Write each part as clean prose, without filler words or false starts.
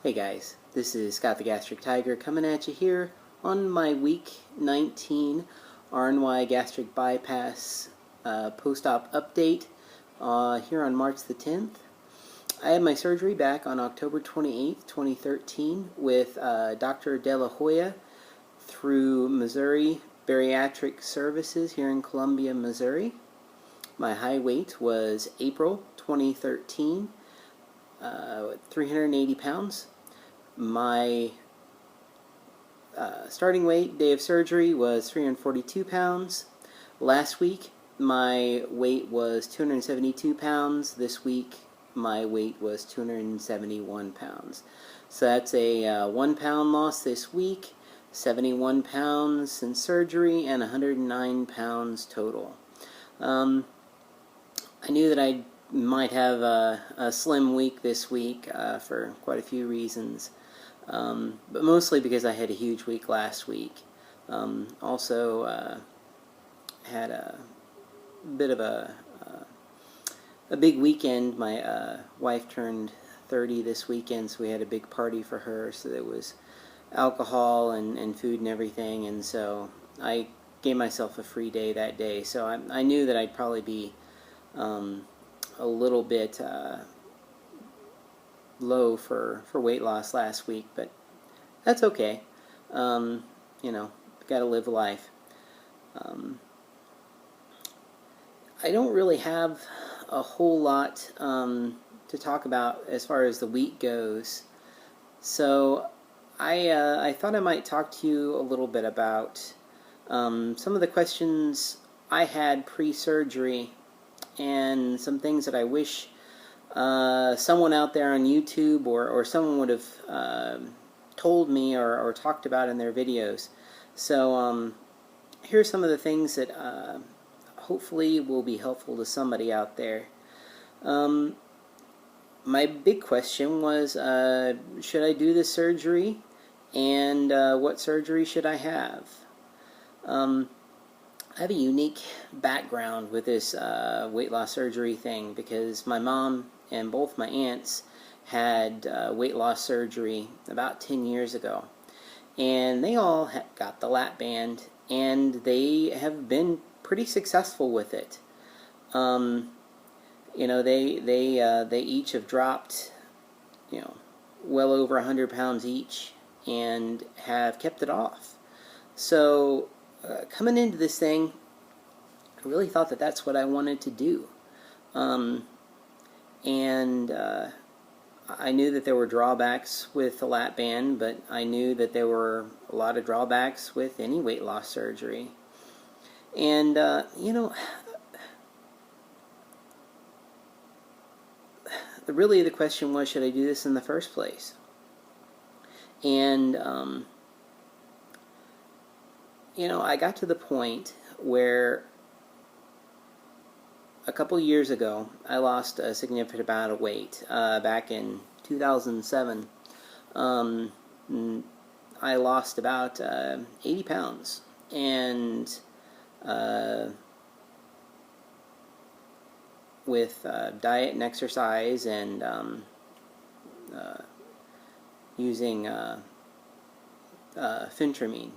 Hey guys, this is Scott the Gastric Tiger coming at you here on my week 19 RNY gastric bypass post-op update here on March the 10th. I had my surgery back on October 28th, 2013 with Dr. De La Hoya through Missouri Bariatric Services here in Columbia, Missouri. My high weight was April 2013, 380 pounds. My starting weight, day of surgery, was 342 pounds. Last week, my weight was 272 pounds. This week, my weight was 271 pounds. So that's a 1 pound loss this week, 71 pounds since surgery, and 109 pounds total. I knew that I might have a slim week this week for quite a few reasons, but mostly because I had a huge week last week. Also had a bit of a big weekend. My wife turned 30 this weekend, so we had a big party for her, so there was alcohol and food and everything, and so I gave myself a free day that day, so I knew that I'd probably be a little bit low for weight loss last week, but that's okay. You know, gotta live life. I don't really have a whole lot to talk about as far as the week goes, so I thought I might talk to you a little bit about some of the questions I had pre-surgery and some things that I wish someone out there on YouTube or someone would have told me or talked about in their videos. So here's some of the things that hopefully will be helpful to somebody out there. My big question was, should I do this surgery, and what surgery should I have? I have a unique background with this weight loss surgery thing because my mom and both my aunts had weight loss surgery about 10 years ago, and they all got the lap band, and they have been pretty successful with it. You know, they each have dropped, you know, well over 100 pounds each, and have kept it off. So coming into this thing, I really thought that that's what I wanted to do. And I knew that there were drawbacks with the lap band, but I knew that there were a lot of drawbacks with any weight loss surgery. And, you know, really the question was, should I do this in the first place? And, you know, I got to the point where a couple years ago I lost a significant amount of weight. Back in 2007, I lost about 80 pounds. And with diet and exercise and using phentermine.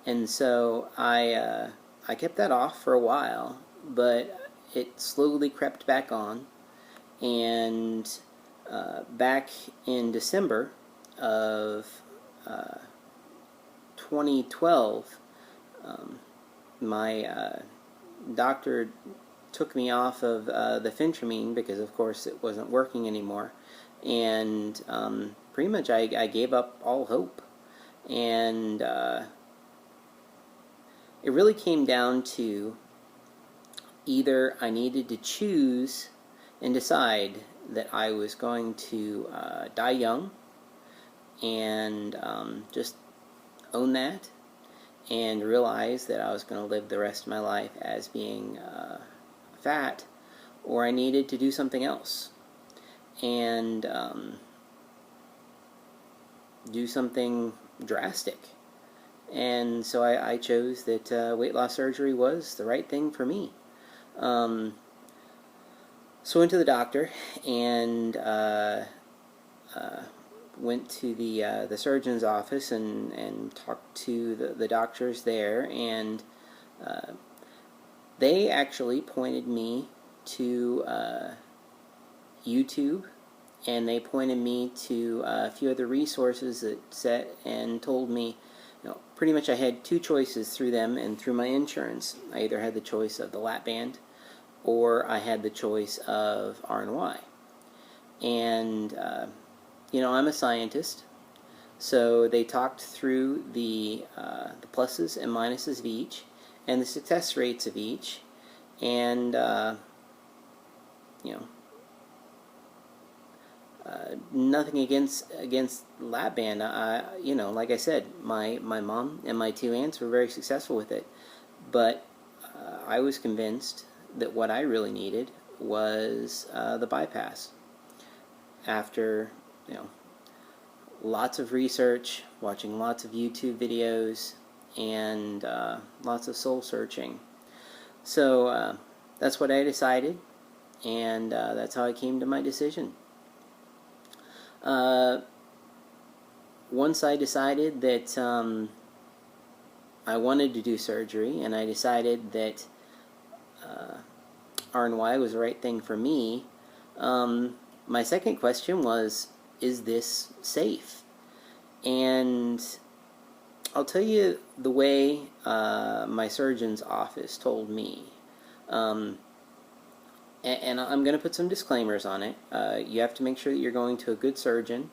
And so I kept that off for a while, but it slowly crept back on, and back in December of 2012, my doctor took me off of the phentermine because, of course, it wasn't working anymore, and pretty much I gave up all hope. And it really came down to either I needed to choose and decide that I was going to die young and just own that and realize that I was going to live the rest of my life as being fat, or I needed to do something else and do something drastic. And so I chose that weight loss surgery was the right thing for me. So I went to the doctor, and went to the surgeon's office and talked to the doctors there, and they actually pointed me to YouTube, and they pointed me to a few other resources that said and told me, pretty much I had two choices through them and through my insurance. I either had the choice of the lap band, or I had the choice of RNY. And I'm a scientist, so they talked through the pluses and minuses of each, and the success rates of each, and nothing against lap band. Like I said, my mom and my two aunts were very successful with it, but I was convinced that what I really needed was the bypass. After lots of research, watching lots of YouTube videos, and lots of soul searching, so that's what I decided, and that's how I came to my decision. Once I decided that I wanted to do surgery, and I decided that RNY was the right thing for me, my second question was, is this safe? And I'll tell you the way my surgeon's office told me. And I'm going to put some disclaimers on it. You have to make sure that you're going to a good surgeon,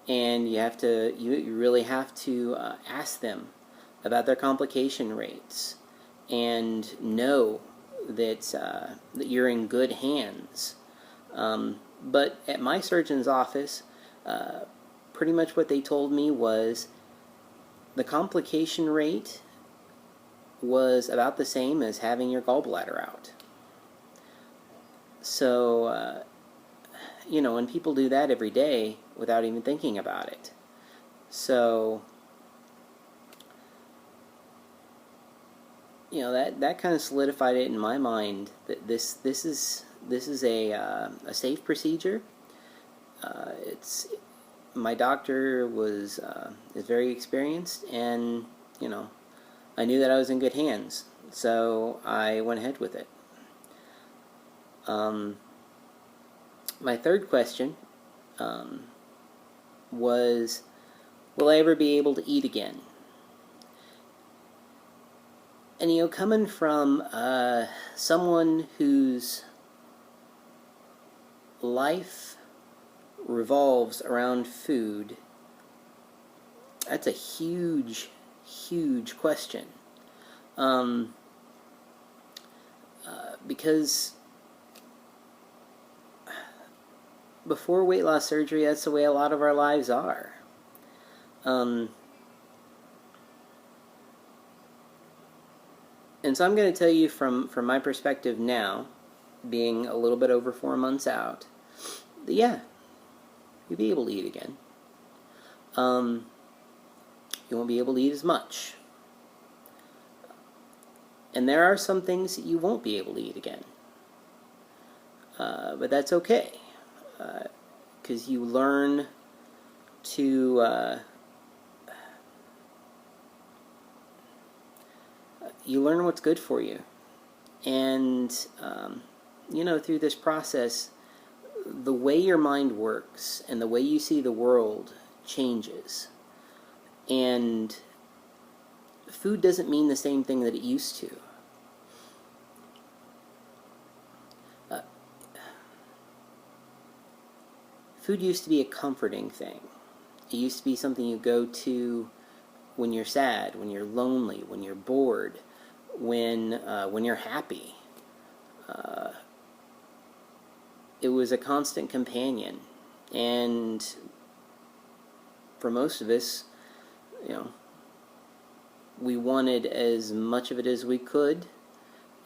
and you really have to ask them about their complication rates, and know that you're in good hands. But at my surgeon's office, pretty much what they told me was the complication rate was about the same as having your gallbladder out. So, and people do that every day without even thinking about it. So, that kind of solidified it in my mind that this is a safe procedure. My doctor is very experienced, and I knew that I was in good hands, so I went ahead with it. My third question was, will I ever be able to eat again? And coming from someone whose life revolves around food, that's a huge, huge question. Because before weight loss surgery, that's the way a lot of our lives are. And so I'm going to tell you from my perspective now, being a little bit over 4 months out, that yeah, you'll be able to eat again. You won't be able to eat as much. And there are some things that you won't be able to eat again. But that's okay. Because you learn to... you learn what's good for you. And, through this process, the way your mind works and the way you see the world changes. And food doesn't mean the same thing that it used to. Food used to be a comforting thing. It used to be something you go to when you're sad, when you're lonely, when you're bored, when you're happy. It was a constant companion, and for most of us, we wanted as much of it as we could,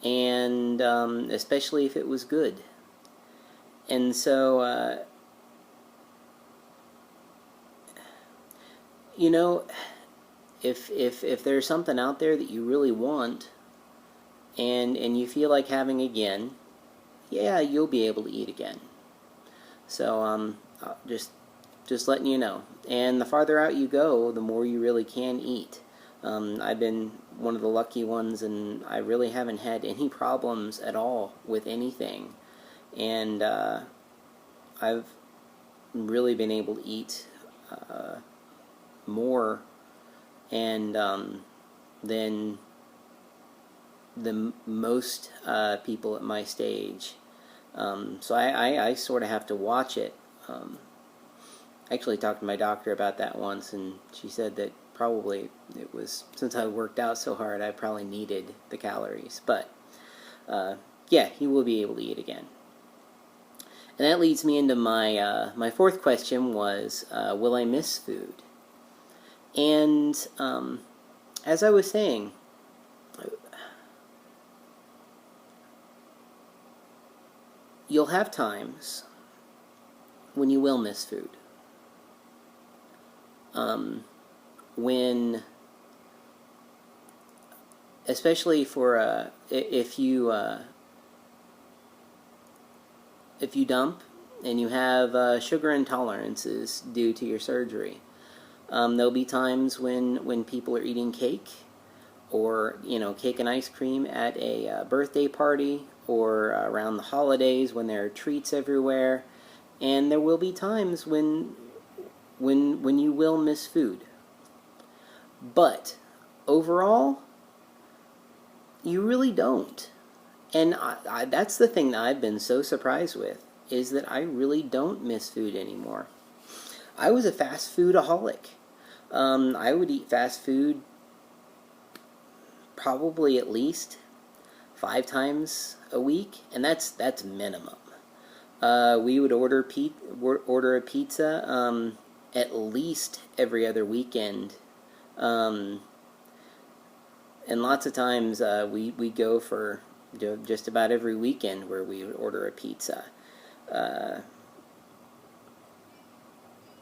and especially if it was good. And so, if there's something out there that you really want, and you feel like having again, yeah, you'll be able to eat again. So, just Just letting you know. And the farther out you go, the more you really can eat. I've been one of the lucky ones, and I really haven't had any problems at all with anything. And I've really been able to eat more and than the most people at my stage. So I sort of have to watch it. I actually talked to my doctor about that once, and she said that probably it was, since I worked out so hard, I probably needed the calories. But yeah, he will be able to eat again. And that leads me into my fourth question was, will I miss food? And as I was saying, you'll have times when you will miss food. When, especially for if you dump and you have sugar intolerances due to your surgery, there'll be times when people are eating cake, or cake and ice cream at a birthday party, or around the holidays when there are treats everywhere, and there will be times when you will miss food. But overall, you really don't. And that's the thing that I've been so surprised with, is that I really don't miss food anymore. I was a fast foodaholic. I would eat fast food probably at least 5 times a week, and that's minimum. We would order a pizza at least every other weekend. And lots of times we go for just about every weekend where we would order a pizza.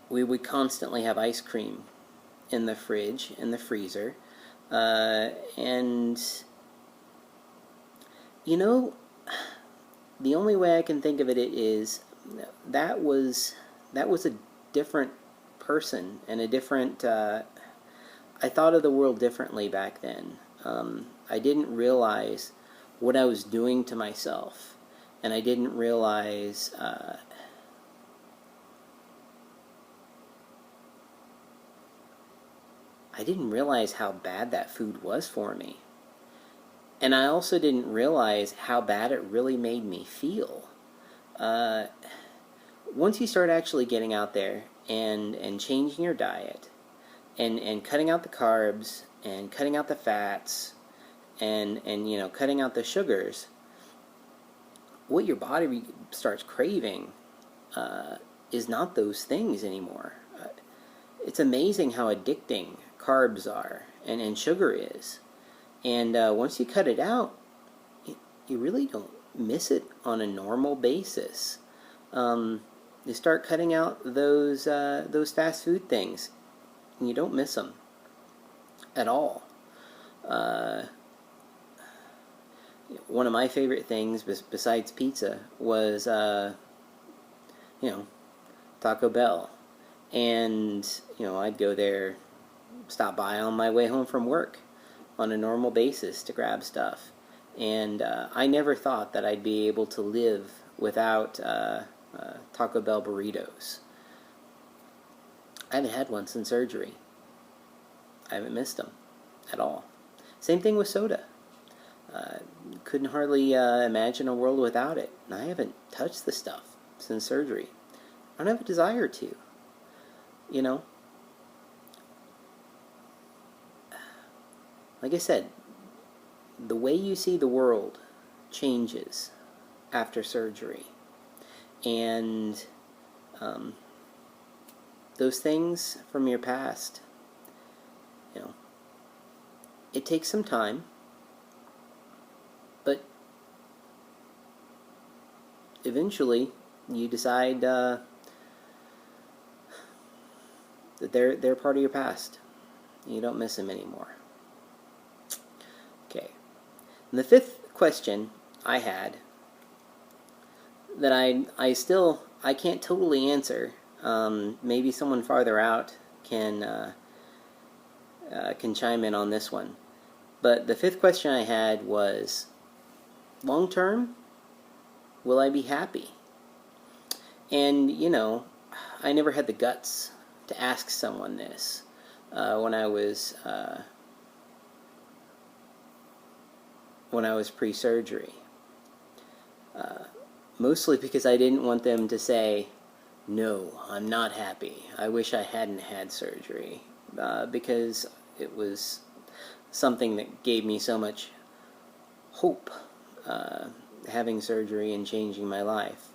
We would constantly have ice cream in the fridge, in the freezer. And the only way I can think of it is that was a different person, and a different I thought of the world differently back then. I didn't realize what I was doing to myself, and I didn't realize how bad that food was for me. And I also didn't realize how bad it really made me feel. Once you start actually getting out there and changing your diet, and cutting out the carbs, and cutting out the fats, and cutting out the sugars, what your body starts craving is not those things anymore. It's amazing how addicting carbs are and sugar is. And once you cut it out, you really don't miss it on a normal basis. You start cutting out those fast food things, and you don't miss them at all. One of my favorite things besides pizza was Taco Bell. And I'd go there, stop by on my way home from work on a normal basis to grab stuff. And I never thought that I'd be able to live without Taco Bell burritos. I haven't had one since surgery. I haven't missed them at all. Same thing with soda. Couldn't hardly imagine a world without it. And I haven't touched the stuff since surgery. I don't have a desire to. Like I said, the way you see the world changes after surgery. And those things from your past, it takes some time, but eventually you decide that they're part of your past. You don't miss them anymore. Okay. And the fifth question I had that I can't totally answer, Maybe someone farther out can chime in on this one. But the fifth question I had was, long term, will I be happy? And, I never had the guts to ask someone this when I was pre-surgery. Mostly because I didn't want them to say, no, I'm not happy. I wish I hadn't had surgery. Because it was something that gave me so much hope, having surgery and changing my life.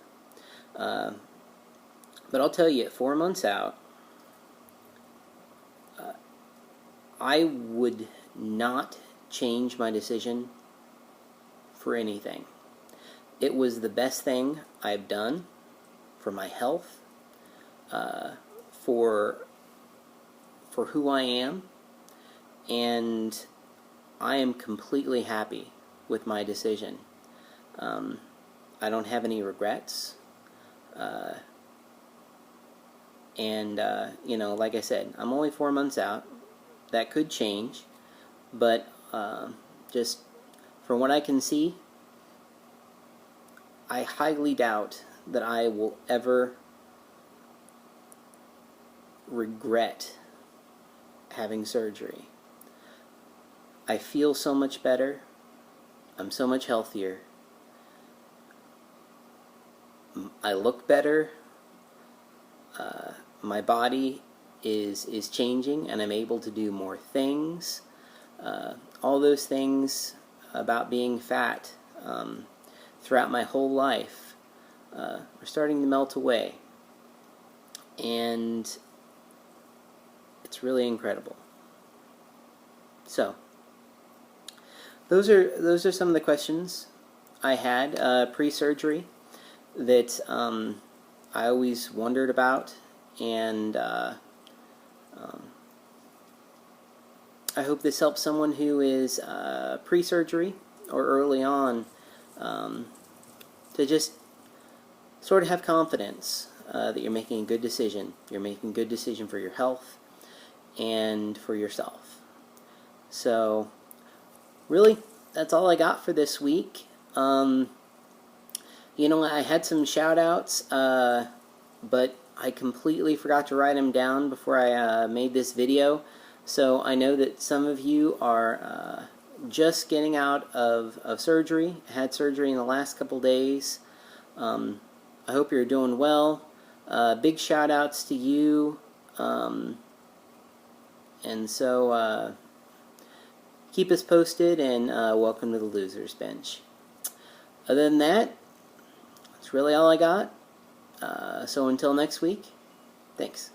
But I'll tell you, 4 months out, I would not change my decision for anything. It was the best thing I've done for my health, for who I am, and I am completely happy with my decision. I don't have any regrets. Like I said, I'm only 4 months out. That could change, but just from what I can see, I highly doubt that I will ever regret having surgery. I feel so much better. I'm so much healthier. I look better. My body is changing, and I'm able to do more things. All those things about being fat throughout my whole life are starting to melt away, and it's really incredible. So those are some of the questions I had pre-surgery that I always wondered about, and I hope this helps someone who is pre-surgery or early on to just sort of have confidence that you're making a good decision. You're making a good decision for your health and for yourself. So, really, that's all I got for this week. I had some shout-outs, but I completely forgot to write them down before I made this video. So I know that some of you are just getting out of surgery, had surgery in the last couple days. I hope you're doing well. Big shout-outs to you. And so keep us posted, and welcome to the Losers Bench. Other than that, that's really all I got. So until next week, thanks.